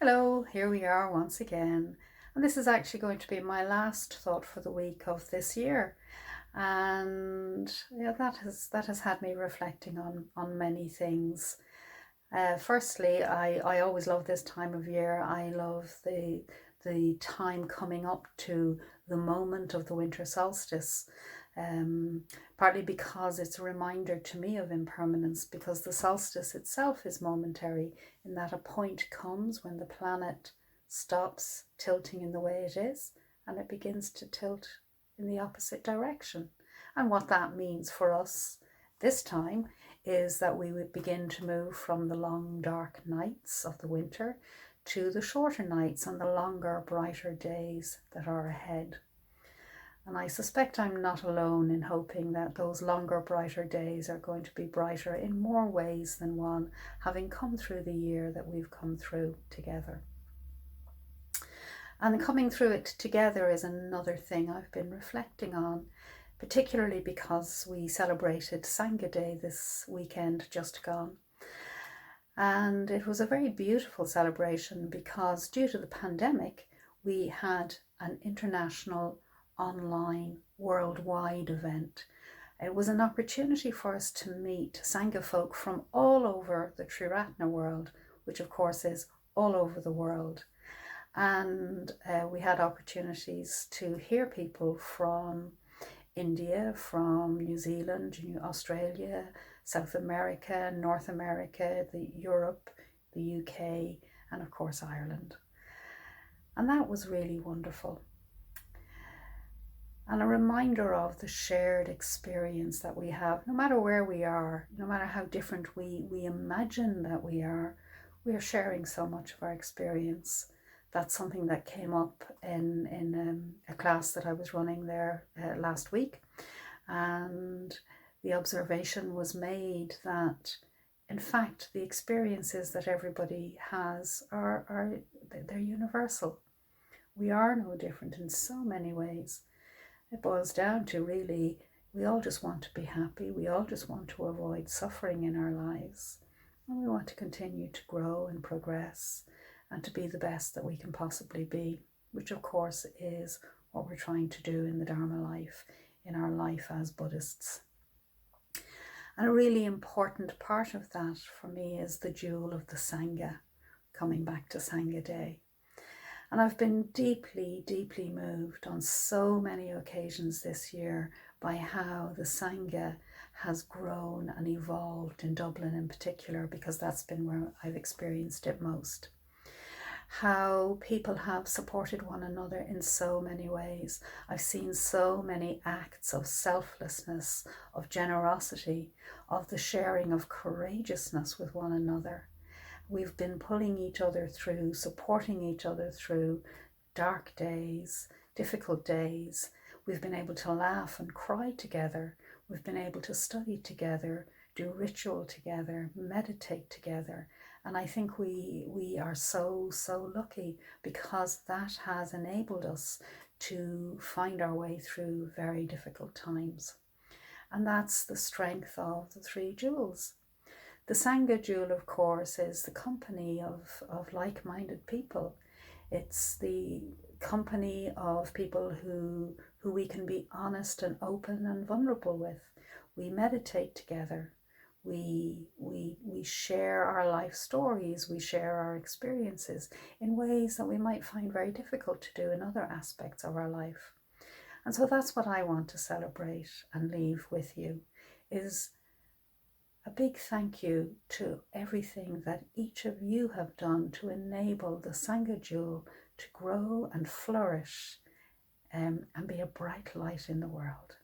Hello, here we are once again. And this is actually going to be my last thought for the week of this year. And yeah, that has had me reflecting on many things. Firstly, I always love this time of year. I love the time coming up to the moment of the winter solstice. Um, Partly because it's a reminder to me of impermanence, because the solstice itself is momentary, in that a point comes when the planet stops tilting in the way it is and it begins to tilt in the opposite direction. And what that means for us this time is that we would begin to move from the long dark nights of the winter to the shorter nights and the longer brighter days that are ahead. And I suspect I'm not alone in hoping that those longer brighter days are going to be brighter in more ways than one, having come through the year that we've come through together. And coming through it together is another thing I've been reflecting on, particularly because we celebrated Sangha Day this weekend just gone. And it was a very beautiful celebration because due to the pandemic, we had an international, online, worldwide event. It was an opportunity for us to meet Sangha folk from all over the Triratna world, which of course is all over the world. And we had opportunities to hear people from India, from New Zealand, Australia, South America, North America, Europe, the UK, and of course Ireland. And that was really wonderful. And a reminder of the shared experience that we have, no matter where we are, no matter how different we imagine that we are sharing so much of our experience. That's something that came up in a class that I was running there last week. And the observation was made that, in fact, the experiences that everybody has they're universal. We are no different in so many ways. It boils down to really, we all just want to be happy. We all just want to avoid suffering in our lives. And we want to continue to grow and progress and to be the best that we can possibly be, which of course is what we're trying to do in the Dharma life, in our life as Buddhists. And a really important part of that for me is the jewel of the Sangha, coming back to Sangha Day. And I've been deeply, deeply moved on so many occasions this year by how the Sangha has grown and evolved in Dublin in particular, because that's been where I've experienced it most. How people have supported one another in so many ways. I've seen so many acts of selflessness, of generosity, of the sharing of courageousness with one another. We've been pulling each other through, supporting each other through dark days, difficult days. We've been able to laugh and cry together. We've been able to study together, do ritual together, meditate together. And I think we are so lucky, because that has enabled us to find our way through very difficult times. And that's the strength of the three jewels. The Sangha jewel, of course, is the company of like-minded people. It's the company of people who we can be honest and open and vulnerable with. We meditate together. We share our life stories. We share our experiences in ways that we might find very difficult to do in other aspects of our life. And so that's what I want to celebrate and leave with you, is a big thank you to everything that each of you have done to enable the Sangha jewel to grow and flourish and be a bright light in the world.